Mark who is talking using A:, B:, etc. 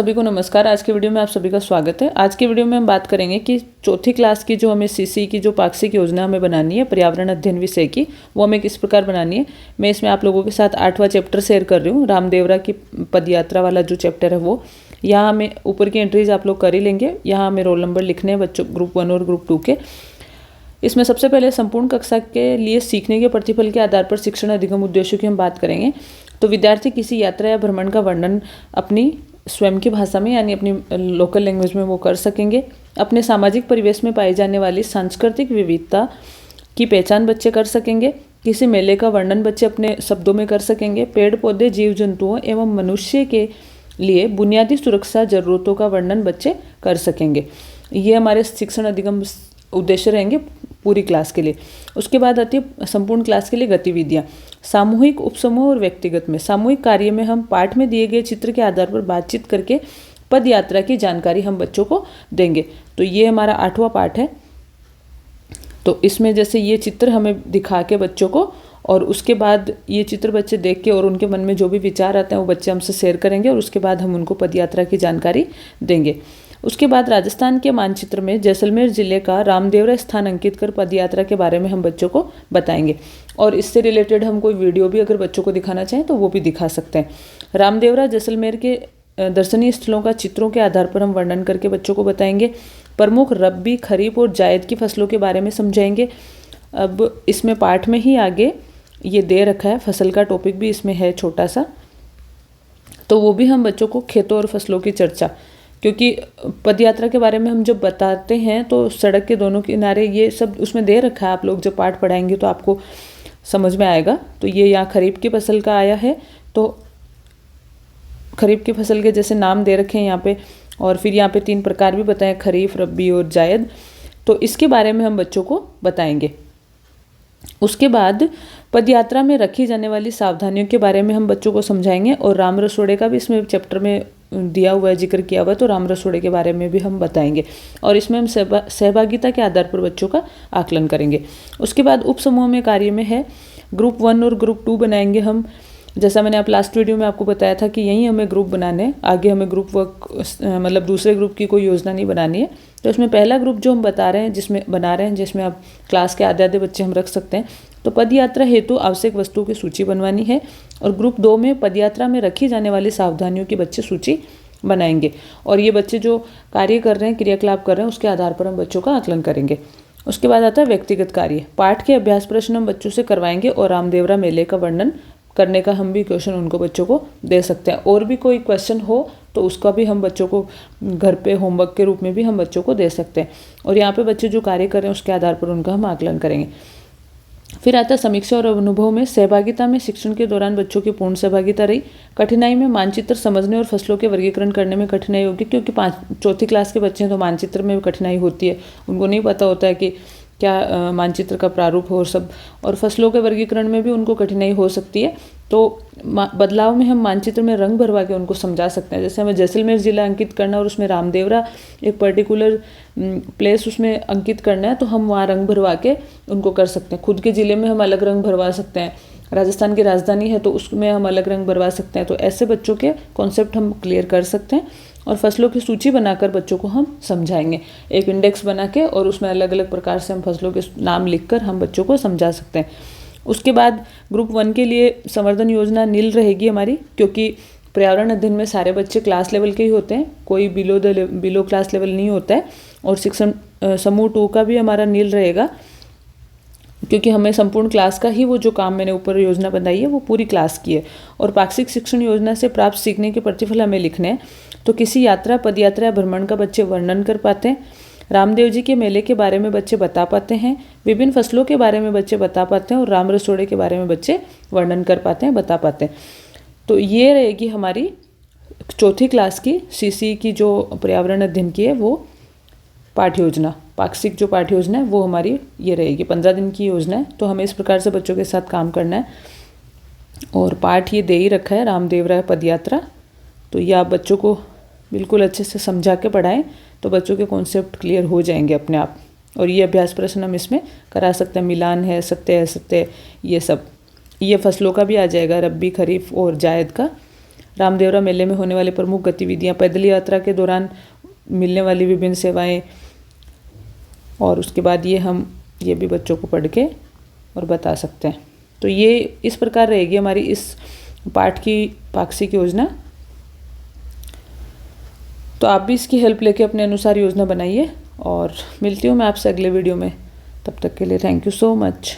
A: सभी को नमस्कार। आज की वीडियो में आप सभी का स्वागत है। आज की वीडियो में हम बात करेंगे कि चौथी क्लास की जो हमें सीसी की जो पाक्षिक योजना हमें बनानी है पर्यावरण अध्ययन विषय की, वो हमें किस प्रकार बनानी है। मैं इसमें आप लोगों के साथ 8वां चैप्टर शेयर कर रही हूँ। रामदेवरा की पदयात्रा वाला जो चैप्टर है वो यहाँ हमें ऊपर की एंट्रीज आप लोग कर ही लेंगे। यहाँ हमें रोल नंबर लिखने हैं बच्चों ग्रुप 1 और ग्रुप 2 के। इसमें सबसे पहले संपूर्ण कक्षा के लिए सीखने के प्रतिफल के आधार पर शिक्षण अधिगम उद्देश्यों की हम बात करेंगे। तो विद्यार्थी किसी यात्रा या भ्रमण का वर्णन अपनी स्वयं की भाषा में यानी अपनी लोकल लैंग्वेज में वो कर सकेंगे। अपने सामाजिक परिवेश में पाई जाने वाली सांस्कृतिक विविधता की पहचान बच्चे कर सकेंगे। किसी मेले का वर्णन बच्चे अपने शब्दों में कर सकेंगे। पेड़ पौधे, जीव जंतुओं एवं मनुष्य के लिए बुनियादी सुरक्षा जरूरतों का वर्णन बच्चे कर सकेंगे। ये हमारे शिक्षण अधिगम उद्देश्य रहेंगे पूरी क्लास के लिए। उसके बाद आती है संपूर्ण क्लास के लिए गतिविधियाँ। सामूहिक, उपसमूह और व्यक्तिगत में। सामूहिक कार्य में हम पाठ में दिए गए चित्र के आधार पर बातचीत करके पद यात्रा की जानकारी हम बच्चों को देंगे। तो ये हमारा 8वां पाठ है। तो इसमें जैसे ये चित्र हमें दिखा के बच्चों को, और उसके बाद ये चित्र बच्चे देख के और उनके मन में जो भी विचार आते हैं वो बच्चे हमसे शेयर करेंगे और उसके बाद हम उनको पद यात्रा की जानकारी देंगे। उसके बाद राजस्थान के मानचित्र में जैसलमेर जिले का रामदेवरा स्थान अंकित कर पदयात्रा के बारे में हम बच्चों को बताएंगे। और इससे रिलेटेड हम कोई वीडियो भी अगर बच्चों को दिखाना चाहें तो वो भी दिखा सकते हैं। रामदेवरा जैसलमेर के दर्शनीय स्थलों का चित्रों के आधार पर हम वर्णन करके बच्चों को बताएंगे। प्रमुख रबी, खरीफ और जायद की फसलों के बारे में समझाएंगे। अब इसमें पाठ में ही आगे ये दे रखा है, फसल का टॉपिक भी इसमें है छोटा सा, तो वो भी हम बच्चों को खेतों और फसलों की चर्चा, क्योंकि पदयात्रा के बारे में हम जब बताते हैं तो सड़क के दोनों किनारे ये सब उसमें दे रखा है। आप लोग जब पाठ पढ़ाएंगे तो आपको समझ में आएगा। तो ये यहाँ खरीफ की फसल का आया है, तो खरीफ की फसल के जैसे नाम दे रखे हैं यहाँ पे, और फिर यहाँ पे 3 प्रकार भी बताएं, खरीफ, रबी और जायद। तो इसके बारे में हम बच्चों को बताएंगे। उसके बाद पदयात्रा में रखी जाने वाली सावधानियों के बारे में हम बच्चों को समझाएंगे। और राम रसोड़े का भी इसमें चैप्टर में दिया हुआ है, जिक्र किया हुआ है, तो राम रसोड़े के बारे में भी हम बताएंगे। और इसमें हम सहभागिता के आधार पर बच्चों का आकलन करेंगे। उसके बाद उप समूह में कार्य में है ग्रुप 1 और ग्रुप 2 बनाएंगे हम। जैसा मैंने आप लास्ट वीडियो में आपको बताया था कि यहीं हमें ग्रुप बनाने हैं, आगे हमें ग्रुप वर्क मतलब दूसरे ग्रुप की कोई योजना नहीं बनानी है। तो इसमें पहला ग्रुप जो हम बता रहे हैं, जिसमें बना रहे हैं, जिसमें आप क्लास के आधे बच्चे हम रख सकते हैं। तो पदयात्रा हेतु आवश्यक वस्तुओं की सूची बनवानी है। और ग्रुप 2 में पदयात्रा में रखी जाने वाली सावधानियों की बच्चे सूची बनाएंगे। और ये बच्चे जो कार्य कर रहे हैं, क्रियाकलाप कर रहे हैं, उसके आधार पर हम बच्चों का आकलन करेंगे। उसके बाद आता है व्यक्तिगत कार्य। पाठ के अभ्यास प्रश्न हम बच्चों से करवाएंगे और रामदेवरा मेले का वर्णन करने का हम भी क्वेश्चन उनको बच्चों को दे सकते हैं। और भी कोई क्वेश्चन हो तो उसका भी हम बच्चों को घर पे होमवर्क के रूप में भी हम बच्चों को दे सकते हैं। और यहाँ पे बच्चे जो कार्य कर रहे हैं उसके आधार पर उनका हम आकलन करेंगे। फिर आता है समीक्षा और अनुभव में। सहभागिता में शिक्षण के दौरान बच्चों की पूर्ण सहभागिता रही। कठिनाई में मानचित्र समझने और फसलों के वर्गीकरण करने में कठिनाई होगी, क्योंकि 4th क्लास के बच्चे हैं तो मानचित्र में कठिनाई होती है। उनको नहीं पता होता है कि क्या मानचित्र का प्रारूप हो और सब, और फसलों के वर्गीकरण में भी उनको कठिनाई हो सकती है। तो बदलाव में हम मानचित्र में रंग भरवा के उनको समझा सकते हैं। जैसे हमें जैसलमेर जिला अंकित करना और उसमें रामदेवरा एक पर्टिकुलर प्लेस उसमें अंकित करना है, तो हम वहाँ रंग भरवा के उनको कर सकते हैं। खुद के ज़िले में हम अलग रंग भरवा सकते हैं। राजस्थान की राजधानी है तो उसमें हम अलग रंग भरवा सकते हैं। तो ऐसे बच्चों के कॉन्सेप्ट हम क्लियर कर सकते हैं। और फसलों की सूची बनाकर बच्चों को हम समझाएंगे, एक इंडेक्स बना के, और उसमें अलग अलग प्रकार से हम फसलों के नाम लिखकर हम बच्चों को समझा सकते हैं। उसके बाद ग्रुप 1 के लिए संवर्धन योजना नील रहेगी हमारी, क्योंकि पर्यावरण अध्ययन में सारे बच्चे क्लास लेवल के ही होते हैं, कोई बिलो क्लास लेवल नहीं होता है। और शिक्षण समूह 2 का भी हमारा नील रहेगा, क्योंकि हमें संपूर्ण क्लास का ही वो जो काम मैंने ऊपर योजना बनाई है वो पूरी क्लास की है। और पाक्षिक शिक्षण योजना से प्राप्त सीखने के प्रतिफल हमें लिखने हैं। तो किसी यात्रा, पदयात्रा या भ्रमण का बच्चे वर्णन कर पाते हैं। रामदेव जी के मेले के बारे में बच्चे बता पाते हैं। विभिन्न फसलों के बारे में बच्चे बता पाते हैं। और राम रसोड़े के बारे में बच्चे वर्णन कर पाते हैं, बता पाते हैं। तो ये रहेगी हमारी 4th क्लास की सीसी की जो पर्यावरण अध्ययन की है वो पाठ योजना, पाक्षिक जो पाठ योजना है वो हमारी ये रहेगी। 15 दिन की योजना है। तो हमें इस प्रकार से बच्चों के साथ काम करना है। और पाठ ये दे ही रखा है, रामदेवरा पदयात्रा। तो ये आप बच्चों को बिल्कुल अच्छे से समझा के पढ़ाएं तो बच्चों के कॉन्सेप्ट क्लियर हो जाएंगे अपने आप। और ये अभ्यास प्रश्न हम इसमें करा सकते हैं। मिलान है, सत्य है, सत्य, ये सब। ये फसलों का भी आ जाएगा, रबी, खरीफ और जायद का। रामदेवरा मेले में होने वाली प्रमुख गतिविधियाँ, पैदल यात्रा के दौरान मिलने वाली विभिन्न सेवाएं, और उसके बाद ये भी बच्चों को पढ़ के और बता सकते हैं। तो ये इस प्रकार रहेगी हमारी इस पाठ की पाक्षिक योजना। तो आप भी इसकी हेल्प लेके अपने अनुसार योजना बनाइए, और मिलती हूँ मैं आपसे अगले वीडियो में। तब तक के लिए थैंक यू सो मच।